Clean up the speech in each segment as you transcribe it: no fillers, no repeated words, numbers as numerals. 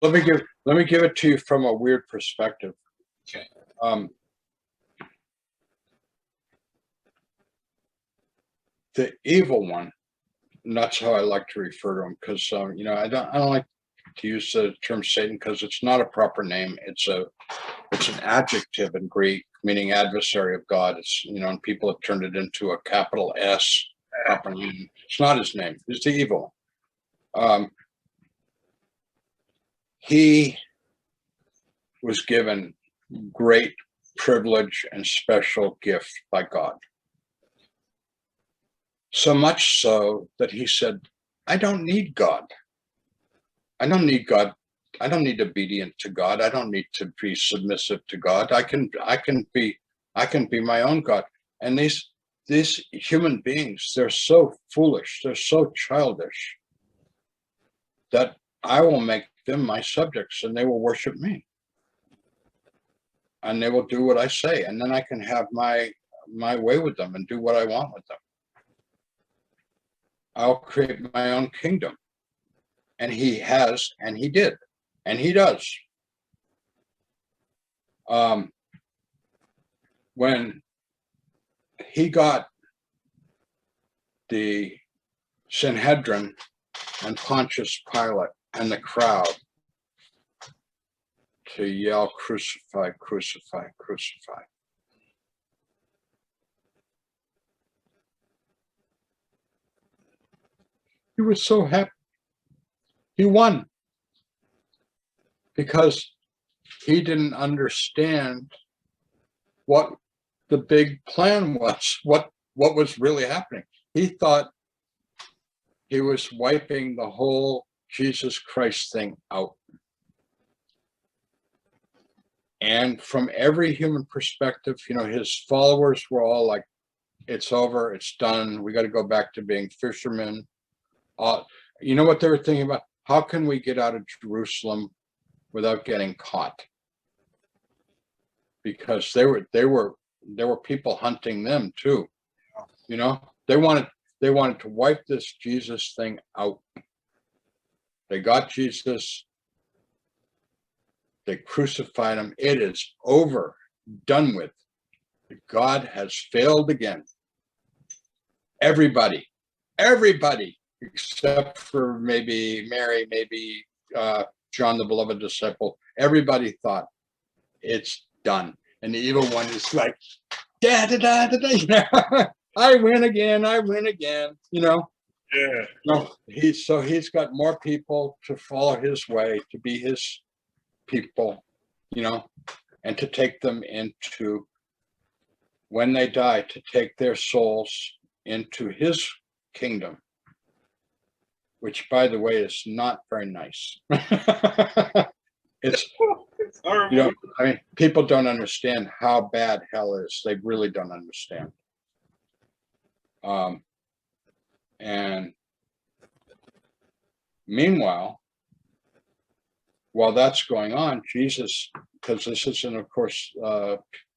Let me give it to you from a weird perspective. Okay. Um, the evil one, and that's how I like to refer to him, because I don't like to use the term Satan because it's not a proper name. It's an adjective in Greek meaning adversary of God. It's and people have turned it into a capital S proper name. It's not his name. It's the evil. He was given great privilege and special gift by God. So much so that he said, I don't need God. I don't need God. I don't need obedient to God. I don't need to be submissive to God. I can be my own God. And these human beings, they're so foolish, they're so childish that I will make them my subjects and they will worship me. And they will do what I say, and then I can have my way with them and do what I want with them. I'll create my own kingdom. And he has, and he did, and he does. When he got the Sanhedrin and Pontius Pilate and the crowd to yell, crucify, crucify, crucify, he was so happy. He won because he didn't understand what the big plan was, what was really happening. He thought he was wiping the whole Jesus Christ thing out. And from every human perspective, his followers were all like, it's over, it's done. We got to go back to being fishermen. You know what they were thinking about? How can we get out of Jerusalem without getting caught? Because there were people hunting them too. They wanted to wipe this Jesus thing out. They got Jesus. They crucified him. It is over, done with. God has failed again. Everybody, except for maybe Mary, maybe John, the beloved disciple, everybody thought it's done. And the evil one is like, da da da da da. I win again. Yeah. No, he's got more people to follow his way, to be his people, and to take them into, when they die, to take their souls into his kingdom, which, by the way, is not very nice. It's horrible. People don't understand how bad hell is. They really don't understand. And meanwhile, while that's going on, Jesus, because this is in, of course,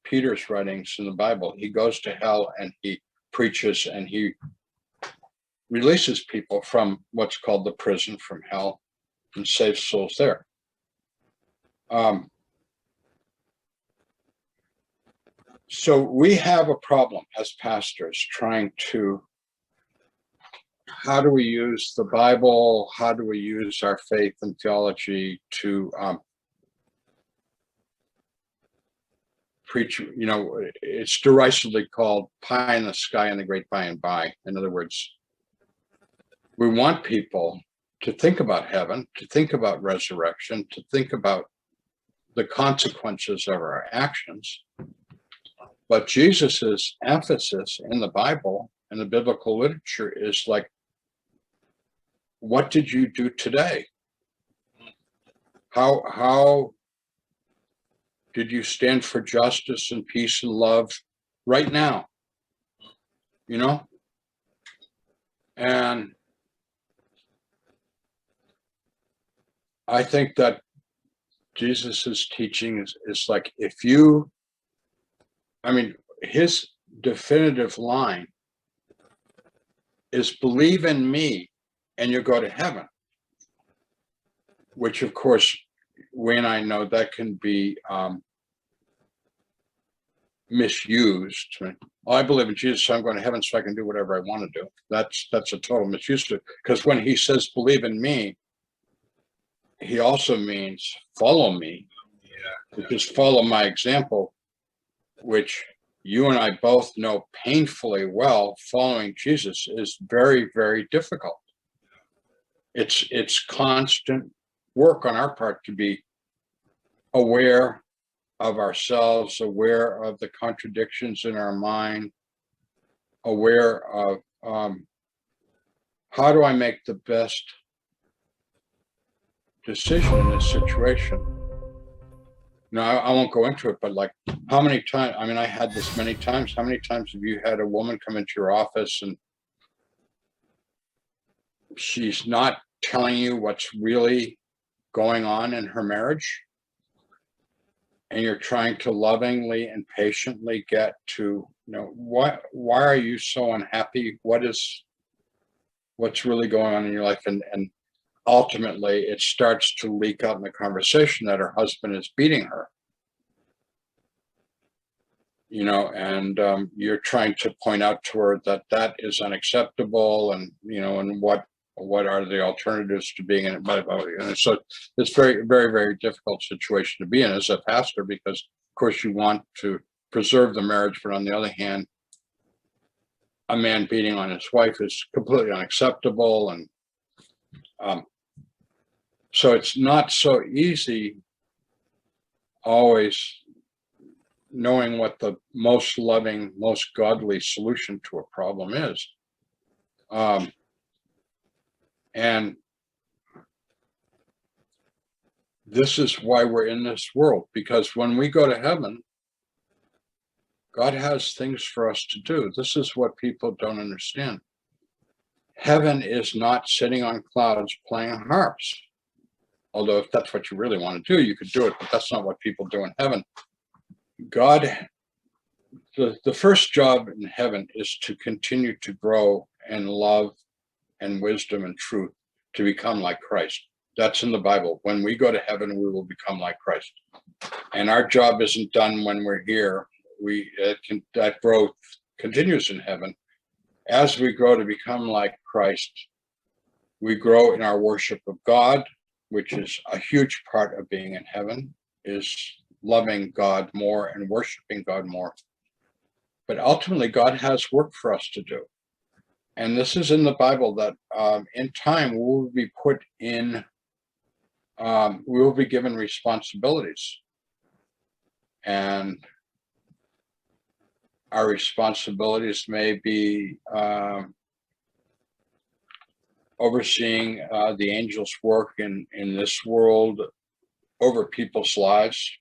Peter's writings in the Bible, he goes to hell and he preaches and he releases people from what's called the prison from hell and saves souls there. So we have a problem as pastors trying to, how do we use the Bible? How do we use our faith and theology to preach? It's derisively called pie in the sky and the great by and by. In other words, we want people to think about heaven, to think about resurrection, to think about the consequences of our actions. But Jesus's emphasis in the Bible and the biblical literature is like, what did you do today? How did you stand for justice and peace and love right now? And I think that Jesus's teaching is like, his definitive line is believe in me and you go to heaven, which of course we and I know that can be misused. Oh, I believe in Jesus, so I'm going to heaven, so I can do whatever I want to do. That's a total misuse of it. Because when he says believe in me, he also means follow me, which is follow my example, which you and I both know painfully well. Following Jesus is very, very difficult. It's constant work on our part to be aware of ourselves, aware of the contradictions in our mind, aware of how do I make the best decision in this situation. Now, I won't go into it, but like how many times, I mean, I had this many times. How many times have you had a woman come into your office and she's not telling you what's really going on in her marriage? And you're trying to lovingly and patiently get to, why are you so unhappy? What's really going on in your life? And ultimately it starts to leak out in the conversation that her husband is beating her. And you're trying to point out to her that is unacceptable, and and what are the alternatives to being in it. And so it's very, very, very difficult situation to be in as a pastor, because of course you want to preserve the marriage, but on the other hand, a man beating on his wife is completely unacceptable. And so it's not so easy always knowing what the most loving, most godly solution to a problem is. And this is why we're in this world, because when we go to heaven, God has things for us to do. This is what people don't understand. Heaven is not sitting on clouds playing harps. Although if that's what you really want to do, you could do it, but that's not what people do in heaven. God, the first job in heaven is to continue to grow in love and wisdom and truth, to become like Christ. That's in the Bible. When we go to heaven, we will become like Christ. And our job isn't done when we're here. That growth continues in heaven. As we grow to become like Christ, we grow in our worship of God, which is a huge part of being in heaven, is loving God more and worshiping God more. But ultimately, God has work for us to do. And this is in the Bible, that in time we will be put in, we will be given responsibilities. And our responsibilities may be overseeing the angels' work in this world over people's lives,